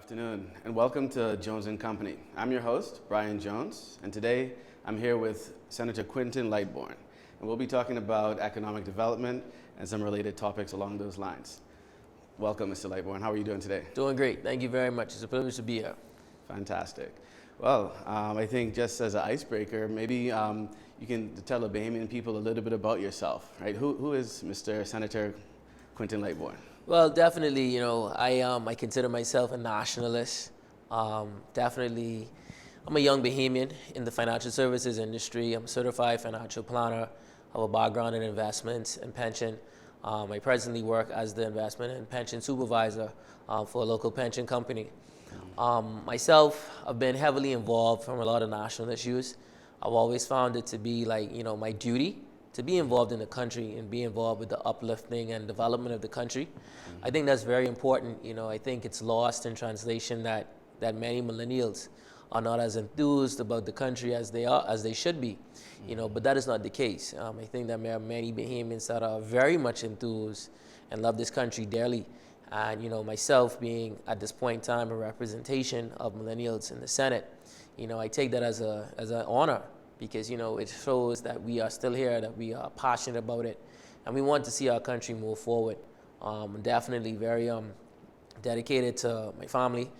afternoon, and welcome to Jones & Company. I'm your host, Brian Jones, and today I'm here with Senator Quinton Lightbourne, and we'll be talking about economic development and some related topics along those lines. Welcome, Mr. Lightbourne. How are you doing today? Doing great. Thank you very much. It's a privilege to be here. Fantastic. Well, I think just as an icebreaker, maybe you can tell the Bahamian people a little bit about yourself, right? Who is Mr. Senator Quinton Lightbourne? Well, definitely, I consider myself a nationalist. Definitely, I'm a young Bahamian in the financial services industry. I'm a certified financial planner. I have a background in investments and pension. I presently work as the investment and pension supervisor for a local pension company. Myself, I've been heavily involved from a lot of national issues. I've always found it to be my duty to be involved in the country and be involved with the uplifting and development of the country. I think that's very important. I think it's lost in translation that many millennials are not as enthused about the country as they should be. But that is not the case. I think that there are many Bahamians that are very much enthused and love this country dearly. And myself being at this point in time a representation of millennials in the Senate, I take that as an honor because it shows that we are still here, that we are passionate about it, and we want to see our country move forward. I'm definitely very dedicated to my family,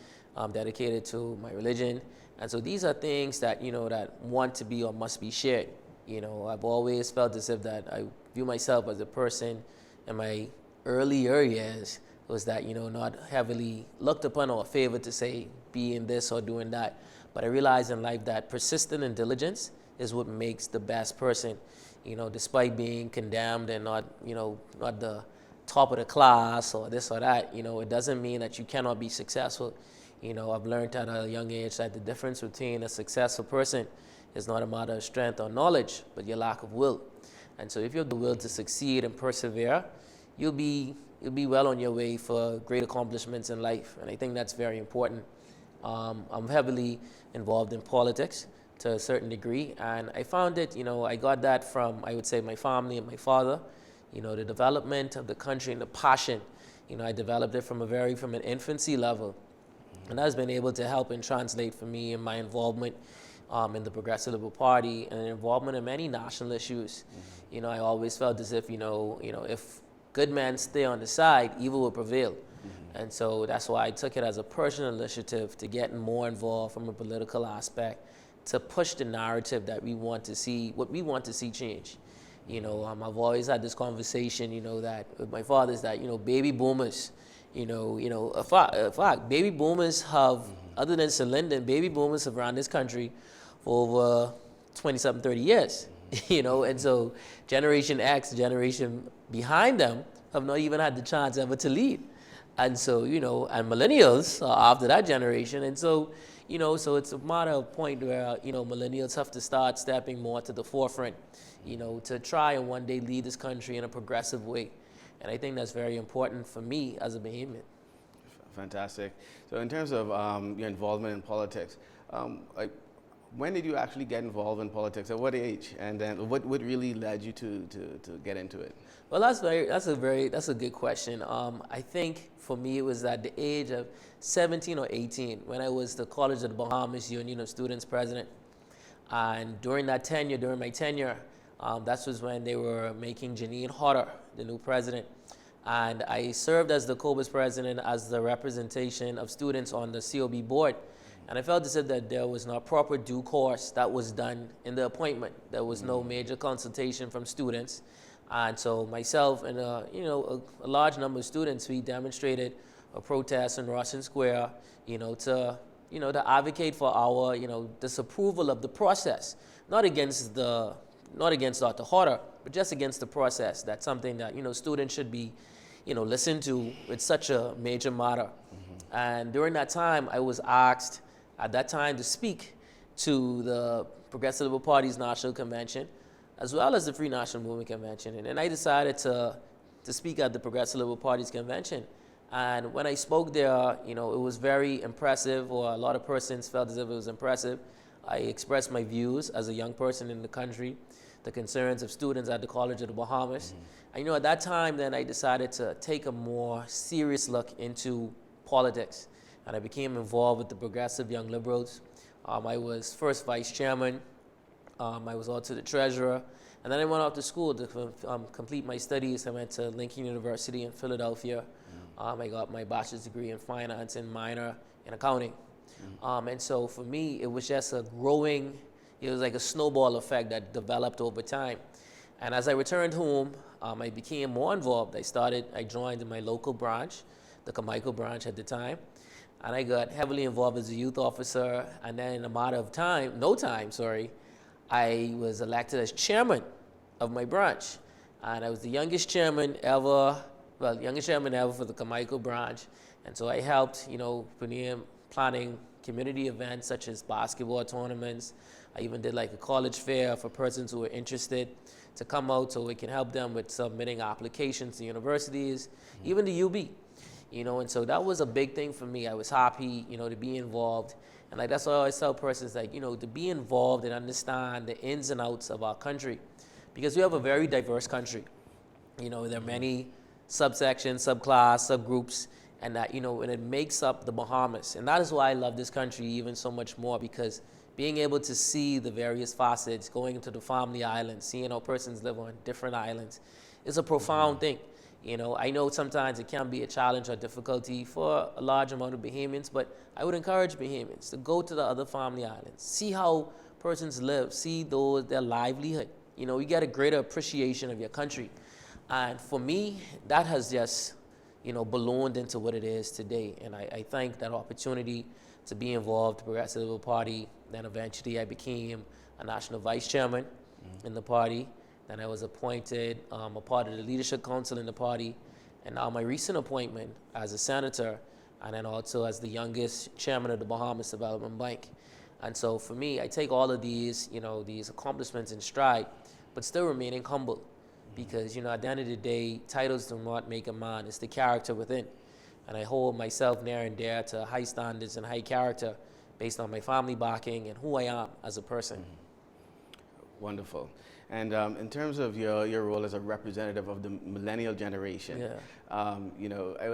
dedicated to my religion, and so these are things that that want to be or must be shared. I've always felt as if that I view myself as a person in my earlier years was that not heavily looked upon or favored to say be in this or doing that, but I realized in life that persistence and diligence is what makes the best person. Despite being condemned and not the top of the class or this or that, it doesn't mean that you cannot be successful. I've learned at a young age that the difference between a successful person is not a matter of strength or knowledge, but your lack of will. And so if you have the will to succeed and persevere, you'll be well on your way for great accomplishments in life. And I think that's very important. I'm heavily involved in politics to a certain degree, and I found it, I got that from, I would say, my family and my father. The development of the country and the passion, I developed it from an infancy level, and that's been able to help and translate for me in my involvement in the Progressive Liberal Party and involvement in many national issues. I always felt as if, if good men stay on the side, evil will prevail. And so that's why I took it as a personal initiative to get more involved from a political aspect, to push the narrative that we want to see, what we want to see change. I've always had this conversation, that with my father is that, baby boomers, a fact, baby boomers have, other than Sir Lyndon, baby boomers have run this country for over 27, 30 years, and so Generation X, generation behind them, have not even had the chance ever to lead. And so, and millennials are after that generation. And so, so it's a matter of point where, millennials have to start stepping more to the forefront, to try and one day lead this country in a progressive way. And I think that's very important for me as a Bahamian. Fantastic. So in terms of your involvement in politics, when did you actually get involved in politics? At what age? And then what really led you to get into it? Well, that's a good question. I think for me it was at the age of 17 or 18 when I was the College of the Bahamas Union of Students president. And during my tenure, that was when they were making Janine Hodder the new president. And I served as the COBA's president as the representation of students on the COB board. And I felt as if that there was no proper due course that was done in the appointment. There was no major consultation from students. And so myself and a large number of students, we demonstrated a protest in Russian Square, to advocate for our, disapproval of the process, not against Dr. Hodder, but just against the process. That's something that, students should be, listened to. It's such a major matter. And during that time, I was asked at that time to speak to the Progressive Liberal Party's National Convention, as well as the Free National Movement Convention. And then I decided to speak at the Progressive Liberal Party's convention. And when I spoke there, it was very impressive, or a lot of persons felt as if it was impressive. I expressed my views as a young person in the country, the concerns of students at the College of the Bahamas. And at that time, then I decided to take a more serious look into politics. and I became involved with the Progressive Young Liberals. I was first vice chairman. I was also the treasurer. And then I went off to school to complete my studies. I went to Lincoln University in Philadelphia. I got my bachelor's degree in finance and minor in accounting. And so for me, it was just it was like a snowball effect that developed over time. And as I returned home, I became more involved. I joined my local branch, the Carmichael branch at the time. And I got heavily involved as a youth officer. And then in a matter of I was elected as chairman of my branch. And I was the youngest chairman ever for the Carmichael branch. And so I helped, planning community events such as basketball tournaments. I even did like a college fair for persons who were interested to come out so we can help them with submitting applications to universities, even the UB. And so that was a big thing for me. I was happy, to be involved. And like that's why I always tell persons, to be involved and understand the ins and outs of our country. Because we have a very diverse country. There are many subsections, subclass, subgroups, and that, and it makes up the Bahamas. And that is why I love this country even so much more, because being able to see the various facets, going into the family islands, seeing how persons live on different islands, is a profound thing. I know sometimes it can be a challenge or difficulty for a large amount of Bahamians, but I would encourage Bahamians to go to the other family islands, see how persons live, see their livelihood. You get a greater appreciation of your country. And for me, that has just, ballooned into what it is today. And I thank that opportunity to be involved with the Progressive Liberal Party. Then eventually I became a national vice chairman in the party. Then I was appointed a part of the leadership council in the party. And now my recent appointment as a senator, and then also as the youngest chairman of the Bahamas Development Bank. And so for me, I take all of these, these accomplishments in stride, but still remaining humble. Because, at the end of the day, titles do not make a man. It's the character within. And I hold myself near and dear to high standards and high character based on my family backing and who I am as a person. Wonderful. And in terms of your role as a representative of the millennial generation, I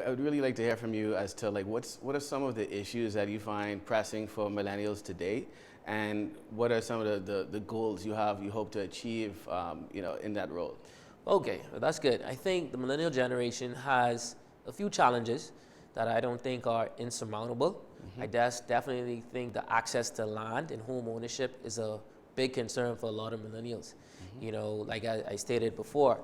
would really like to hear from you as to what are some of the issues that you find pressing for millennials today, and what are some of the goals you hope to achieve, in that role? Okay, well, that's good. I think the millennial generation has a few challenges that I don't think are insurmountable. I definitely think the access to land and home ownership is a big concern for a lot of millennials. Like I stated before,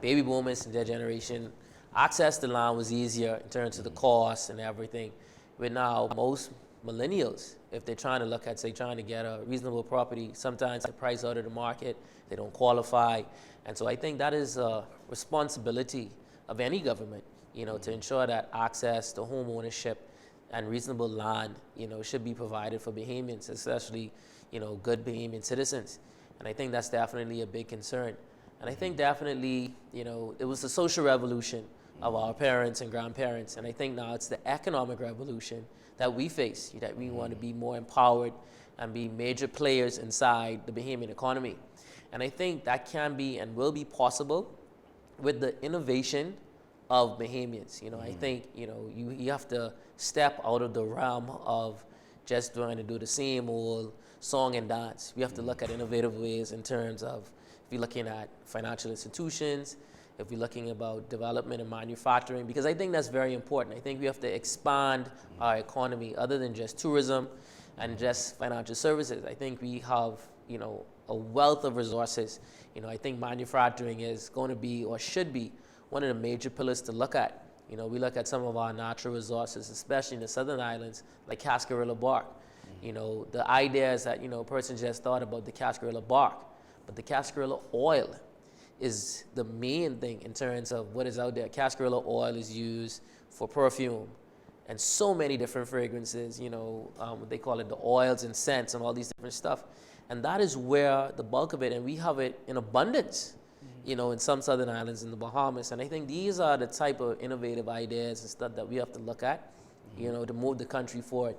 baby boomers in their generation, access to land was easier in terms of the cost and everything. But now most millennials, if they're trying to get a reasonable property, sometimes the price out of the market, they don't qualify. And so I think that is a responsibility of any government, to ensure that access to home ownership and reasonable land, should be provided for Bahamians, especially, good Bahamian citizens. And I think that's definitely a big concern. And I think definitely, it was the social revolution of our parents and grandparents. And I think now it's the economic revolution that we face, that we want to be more empowered and be major players inside the Bahamian economy. And I think that can be and will be possible with the innovation of Bahamians. I think, you have to step out of the realm of just trying to do the same old song and dance. We have to look at innovative ways in terms of, if you're looking at financial institutions, if we're looking about development and manufacturing, because I think that's very important. I think we have to expand our economy other than just tourism and just financial services. I think we have, a wealth of resources. I think manufacturing is going to be or should be one of the major pillars to look at. We look at some of our natural resources, especially in the southern islands, like cascarilla bark. The idea is that, a person just thought about the cascarilla bark, but the cascarilla oil is the main thing in terms of what is out there. Cascarilla oil is used for perfume and so many different fragrances, they call it the oils and scents and all these different stuff. And that is where the bulk of it, and we have it in abundance, in some southern islands in the Bahamas. And I think these are the type of innovative ideas and stuff that we have to look at, to move the country forward.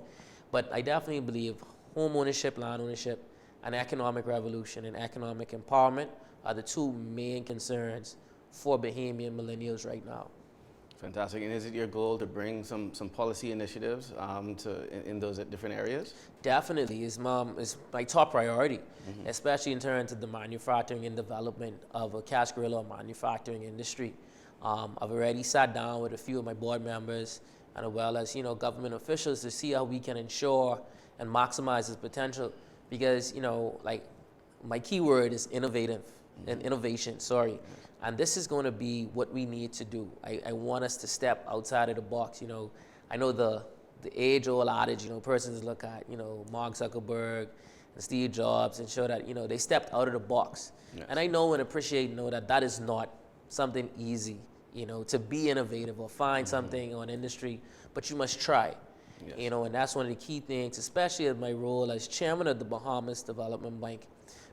But I definitely believe home ownership, land ownership, and economic revolution and economic empowerment are the two main concerns for Bahamian millennials right now. Fantastic. And is it your goal to bring some policy initiatives in those different areas? Definitely, is my top priority, especially in terms of the manufacturing and development of a cash guerrilla manufacturing industry. I've already sat down with a few of my board members and as well as government officials to see how we can ensure and maximize its potential. Because like my key word is innovative and innovation. Sorry. And this is going to be what we need to do. I want us to step outside of the box. I know the age-old adage, persons look at, Mark Zuckerberg and Steve Jobs and show that, they stepped out of the box. Yes. And I know and appreciate, that is not something easy, to be innovative or find something or an industry, but you must try. Yes. And that's one of the key things, especially in my role as chairman of the Bahamas Development Bank,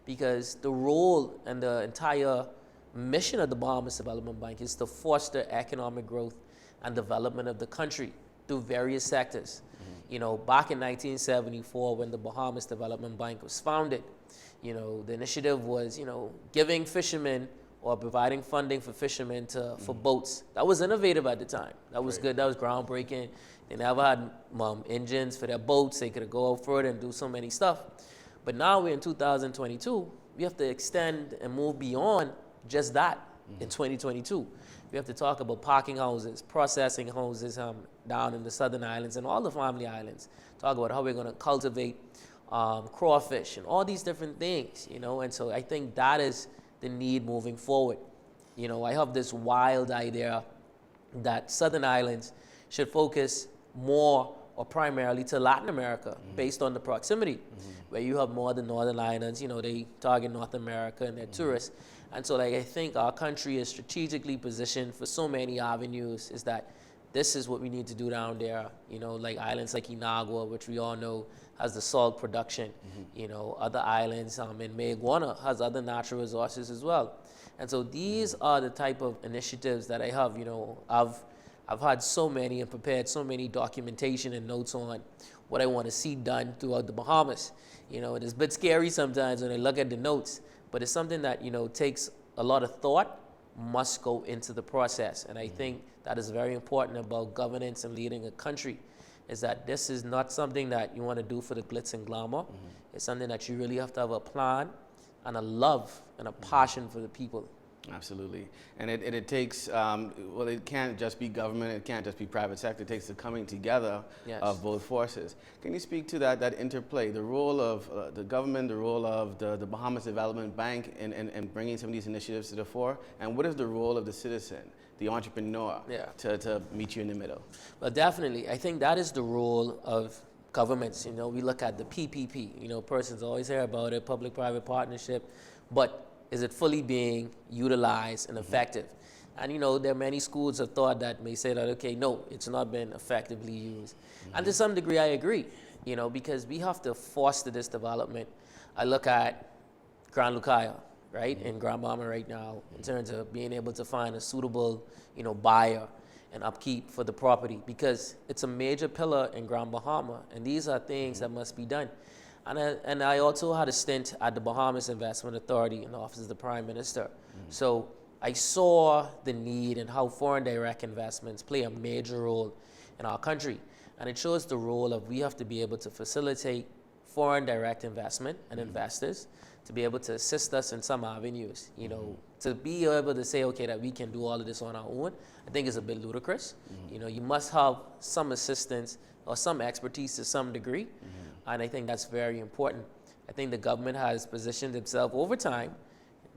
because the role and the entire mission of the Bahamas Development Bank is to foster economic growth and development of the country through various sectors. Back in 1974, when the Bahamas Development Bank was founded, the initiative was, giving fishermen or providing funding for fishermen for boats. That was innovative at the time. That was good. That was groundbreaking. They never had engines for their boats. They could go out further and do so many stuff. But now we're in 2022. We have to extend and move beyond just that in 2022. We have to talk about parking houses, processing houses down in the southern islands and all the family islands. Talk about how we're going to cultivate crawfish and all these different things, And so I think that is the need moving forward. I have this wild idea that southern islands should focus more or primarily to Latin America based on the proximity, where you have more of the northern islands, they target North America and their tourists. And so I think our country is strategically positioned for so many avenues, is that this is what we need to do down there, like islands like Inagua, which we all know has the salt production, other islands in Mayaguana has other natural resources as well. And so these are the type of initiatives that I have, I've had so many and prepared so many documentation and notes on what I want to see done throughout the Bahamas. It is a bit scary sometimes when I look at the notes, but it's something that, takes a lot of thought, must go into the process. And I think that is very important about governance and leading a country, is that this is not something that you want to do for the glitz and glamour. It's something that you really have to have a plan and a love and a passion for the people. Absolutely. And it takes, it can't just be government, it can't just be private sector, it takes the coming together of both forces. Can you speak to that interplay, the role of the government, the role of the Bahamas Development Bank in bringing some of these initiatives to the fore, and what is the role of the citizen, the entrepreneur, to meet you in the middle? Well, definitely. I think that is the role of governments. We look at the PPP, persons always hear about it, public-private partnership, but is it fully being utilized and effective? And there are many schools of thought that may say that, okay, no, it's not been effectively used. And to some degree, I agree, because we have to foster this development. I look at Grand Lucaya, right, in Grand Bahama right now, in terms of being able to find a suitable, buyer and upkeep for the property, because it's a major pillar in Grand Bahama, and these are things that must be done. And I also had a stint at the Bahamas Investment Authority in the Office of the Prime Minister. So I saw the need and how foreign direct investments play a major role in our country. And it shows the role of we have to be able to facilitate foreign direct investment and investors to be able to assist us in some avenues. To be able to say, okay, that we can do all of this on our own, I think is a bit ludicrous. You must have some assistance or some expertise to some degree. And I think that's very important. I think the government has positioned itself over time,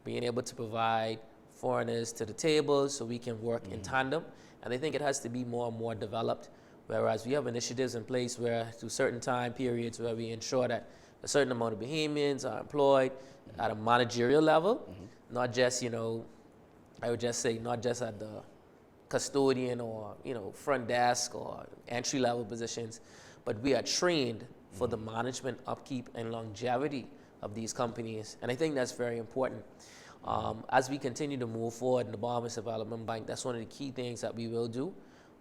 being able to provide foreigners to the table so we can work in tandem. And I think it has to be more and more developed, whereas we have initiatives in place where through certain time periods where we ensure that a certain amount of Bahamians are employed at a managerial level, not just, I would just say not just at the custodian or, front desk or entry-level positions, but we are trained for the management, upkeep, and longevity of these companies. And I think that's very important. As we continue to move forward in the Bahamas Development Bank, that's one of the key things that we will do.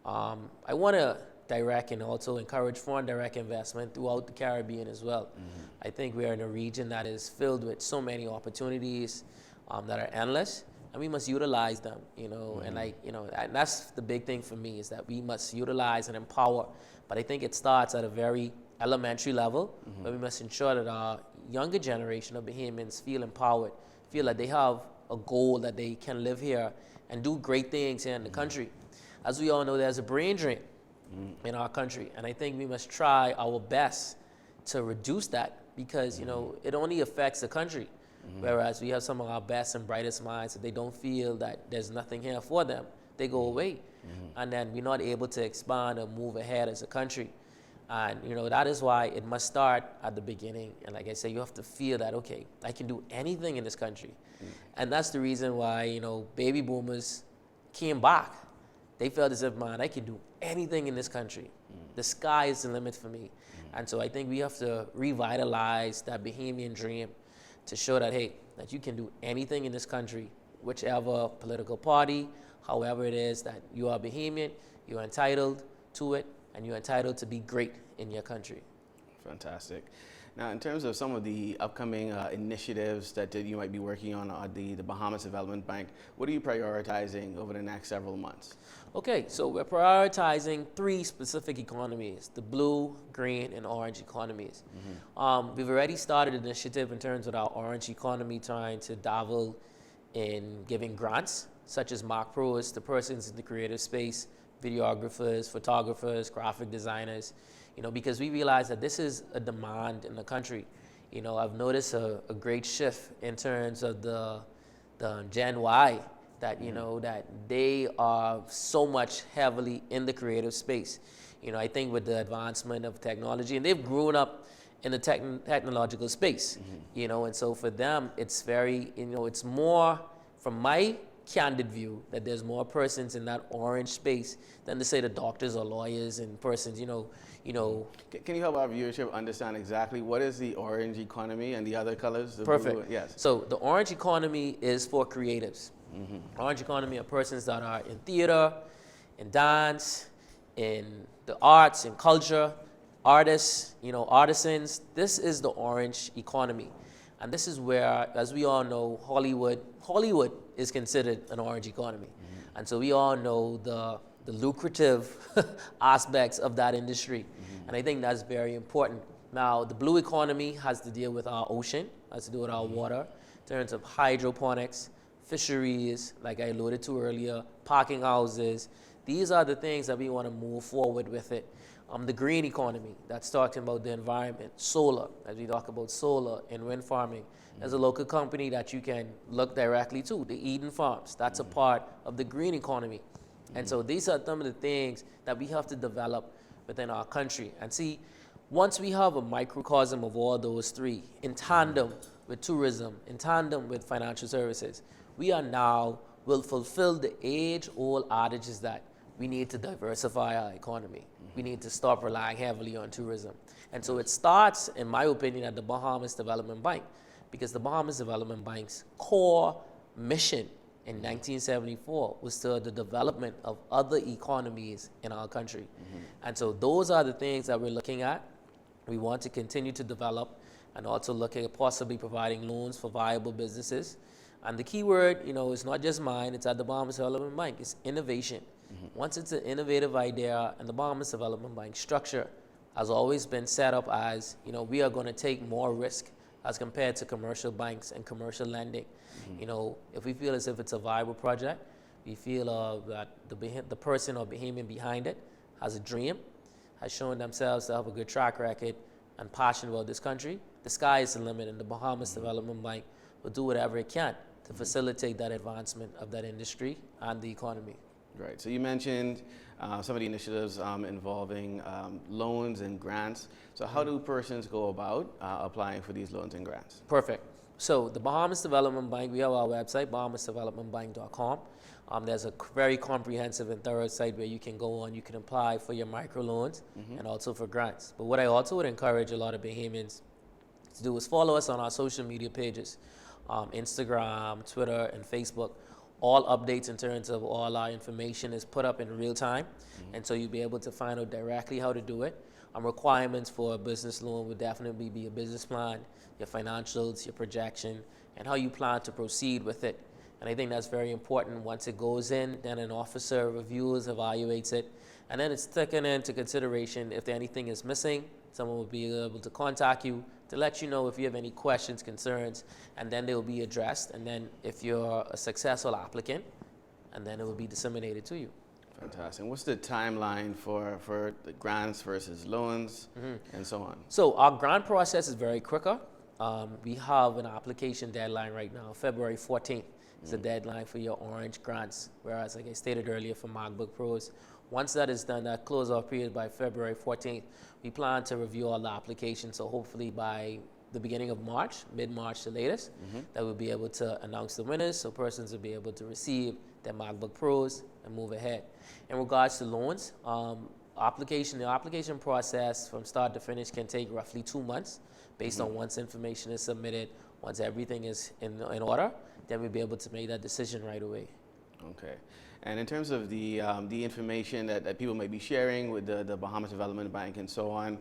I want to direct and also encourage foreign direct investment throughout the Caribbean as well. I think we are in a region that is filled with so many opportunities that are endless. and we must utilize them, you know, and like, you know, and that's the big thing for me is that we must utilize and empower. But I think it starts at a very elementary level, but we must ensure that our younger generation of Bahamians feel empowered, feel that they have a goal that they can live here and do great things here in the country. As we all know, there's a brain drain in our country, and I think we must try our best to reduce that because, you know, it only affects the country. Whereas we have some of our best and brightest minds that they don't feel that there's nothing here for them. They go away. And then we're not able to expand or move ahead as a country. And, you know, that is why it must start at the beginning. And like I said, you have to feel that, okay, I can do anything in this country. And that's the reason why, you know, baby boomers came back. They felt as if, man, I can do anything in this country. The sky is the limit for me. And so I think we have to revitalize that Bahamian dream to show that, hey, that you can do anything in this country, whichever political party, however it is that you are Bahamian, you're entitled to it, and you're entitled to be great in your country. Fantastic. Now, in terms of some of the upcoming initiatives that you might be working on the Bahamas Development Bank, what are you prioritizing over the next several months? Okay, so we're prioritizing 3 specific economies, the blue, green, and orange economies. We've already started an initiative in terms of our orange economy trying to dabble in giving grants, such as mock pros to persons in the creative space, videographers, photographers, graphic designers, you know, because we realize that this is a demand in the country. You know, I've noticed a great shift in terms of the Gen Y, that, you know, that they are so much heavily in the creative space. You know, I think with the advancement of technology, and they've grown up in the technological space, you know, and so for them, it's very, you know, it's more, from my candid view, that there's more persons in that orange space than to say the doctors or lawyers and persons, you know. Can you help our viewership understand exactly what is the orange economy and the other colors? The Perfect. Blue, yes. So the orange economy is for creatives. Orange economy are persons that are in theater, in dance, in the arts, in culture, artists, you know, artisans. This is the orange economy. And this is where, as we all know, Hollywood is considered an orange economy. And so we all know the lucrative aspects of that industry. And I think that's very important. Now, the blue economy has to deal with our ocean, has to do with our water, in terms of hydroponics, fisheries, like I alluded to earlier, parking houses. These are the things that we want to move forward with it. The green economy, that's talking about the environment, solar, as we talk about solar and wind farming. There's a local company that you can look directly to, the Eden Farms. That's a part of the green economy. And so these are some of the things that we have to develop within our country. And see, once we have a microcosm of all those 3, in tandem with tourism, in tandem with financial services, we are now will fulfill the age-old adages that we need to diversify our economy. We need to stop relying heavily on tourism. And so it starts, in my opinion, at the Bahamas Development Bank, because the Bahamas Development Bank's core mission in 1974 was to the development of other economies in our country. And so those are the things that we're looking at. We want to continue to develop and also look at possibly providing loans for viable businesses. And the key word, you know, is not just mine, it's at the Bahamas Development Bank, it's innovation. Once it's an innovative idea, and the Bahamas Development Bank structure has always been set up as, you know, we are going to take more risk as compared to commercial banks and commercial lending. You know, if we feel as if it's a viable project, we feel that the person or Bahamian behind it has a dream, has shown themselves to have a good track record and passion about this country, the sky is the limit, and the Bahamas Development Bank will do whatever it can to facilitate that advancement of that industry and the economy. Right. So you mentioned some of the initiatives involving loans and grants. So how do persons go about applying for these loans and grants? Perfect. So the Bahamas Development Bank, we have our website, bahamasdevelopmentbank.com. There's a very comprehensive and thorough site where you can go on, you can apply for your microloans and also for grants. But what I also would encourage a lot of Bahamians to do is follow us on our social media pages, Instagram, Twitter, and Facebook. All updates in terms of all our information is put up in real time, and so you'll be able to find out directly how to do it. Requirements for a business loan would definitely be a business plan, your financials, your projection, and how you plan to proceed with it. And I think that's very important. Once it goes in, then an officer reviews, evaluates it, and then it's taken into consideration. If anything is missing, someone will be able to contact you to let you know if you have any questions, concerns, and then they will be addressed. And then if you're a successful applicant, and then it will be disseminated to you. Fantastic. What's the timeline for the grants versus loans and so on? So our grant process is very quicker. We have an application deadline right now. February 14th is the deadline for your orange grants, whereas like I stated earlier for MacBook Pros, once that is done, that close-off period by February 14th, we plan to review all the applications. So hopefully by the beginning of March, mid-March the latest, that we'll be able to announce the winners, so persons will be able to receive their MacBook Pros and move ahead. In regards to loans, the application process from start to finish can take roughly 2 months based on once information is submitted, once everything is in order, then we'll be able to make that decision right away. Okay. And in terms of the information that people may be sharing with the Bahamas Development Bank and so on,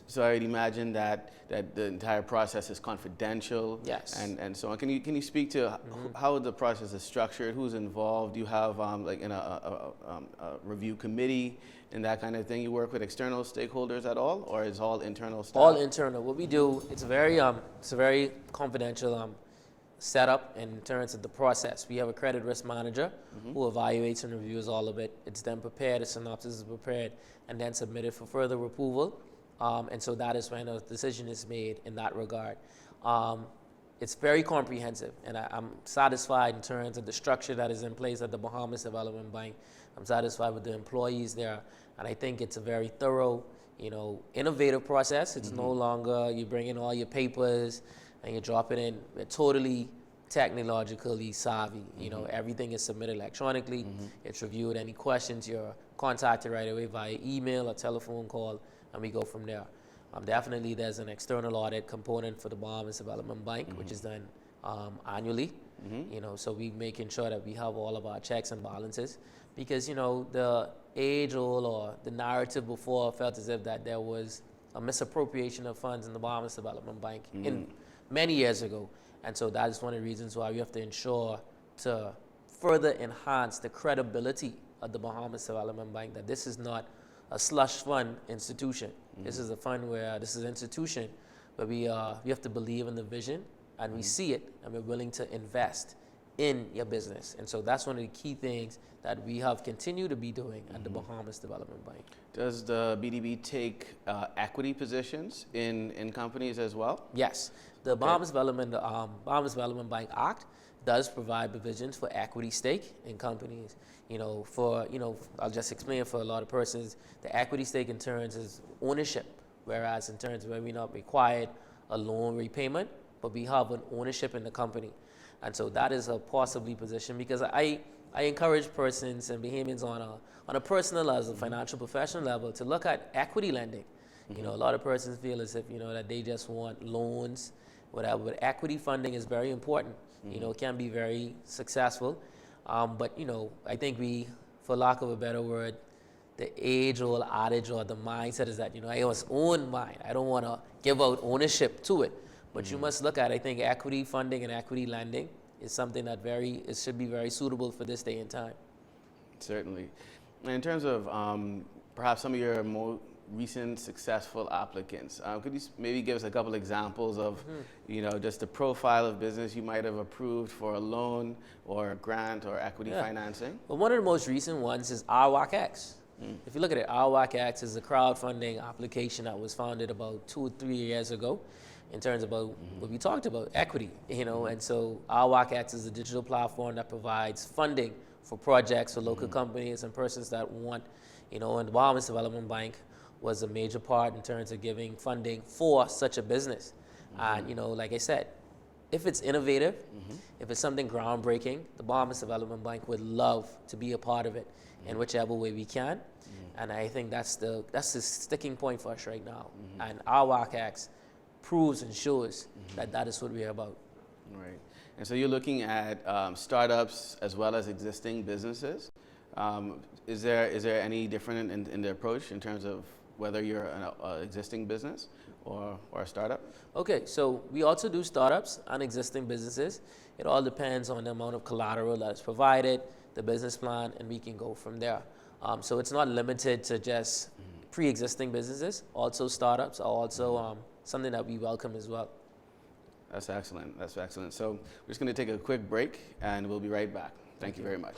so I'd imagine that the entire process is confidential. Yes. And so on. Can you speak to how the process is structured? Who's involved? Do you have like in a review committee and that kind of thing? You work with external stakeholders at all, or is all internal staff? All internal. What we do, it's a very confidential setup in terms of the process. We have a credit risk manager who evaluates and reviews all of it. It's then prepared, a synopsis is prepared, and then submitted for further approval. And so that is when a decision is made in that regard. It's very comprehensive, and I'm satisfied in terms of the structure that is in place at the Bahamas Development Bank. I'm satisfied with the employees there, and I think it's a very thorough, innovative process. It's no longer you bring in all your papers and you drop it in. We're totally technologically savvy. Everything is submitted electronically. It's reviewed. Any questions, you're contacted right away via email or telephone call, and we go from there. Definitely, there's an external audit component for the Bahamas Development Bank, which is done annually. So we making sure that we have all of our checks and balances, because the age-old or the narrative before felt as if that there was a misappropriation of funds in the Bahamas Development Bank in many years ago. And so that is one of the reasons why we have to ensure to further enhance the credibility of the Bahamas Development Bank, that this is not a slush fund institution. This is a fund this is an institution where we have to believe in the vision, and we see it, and we're willing to invest in your business. And so that's one of the key things that we have continued to be doing at the Bahamas Development Bank. Does the BDB take equity positions in companies as well? Yes. The Bahamas Development Bank Act does provide provisions for equity stake in companies. I'll just explain for a lot of persons, the equity stake in terms is ownership, whereas in terms where we're not required a loan repayment, but we have an ownership in the company. And so that is a possibly position, because I encourage persons and Bahamians on a personal level, financial professional level, to look at equity lending. A lot of persons feel as if, that they just want loans, whatever, but equity funding is very important. It can be very successful. But I think for lack of a better word, the age-old adage or the mindset is that, I must own mine. I don't want to give out ownership to it. But you must look at, I think, equity funding and equity lending is something that it should be very suitable for this day and time. Certainly. And in terms of perhaps some of your more recent successful applicants, could you maybe give us a couple examples of, just the profile of business you might have approved for a loan or a grant or equity financing? Well, one of the most recent ones is RWAC-X. If you look at it, RWAC-X is a crowdfunding application that was founded about 2 or 3 years ago, in terms of what we talked about, equity, and so RWAC-X is a digital platform that provides funding for projects for local companies and persons that want, and the Bahamas Development Bank was a major part in terms of giving funding for such a business. And, like I said, if it's innovative, if it's something groundbreaking, the Bahamas Development Bank would love to be a part of it in whichever way we can. And I think that's the sticking point for us right now. And RWAC-X proves and shows that is what we're about. Right. And so you're looking at startups as well as existing businesses. Is there any different in the approach in terms of whether you're an existing business or a startup? Okay, so we also do startups and existing businesses. It all depends on the amount of collateral that is provided, the business plan, and we can go from there. So it's not limited to just pre-existing businesses. Also startups are also something that we welcome as well. That's excellent. That's excellent. So we're just going to take a quick break, and we'll be right back. Thank you very much.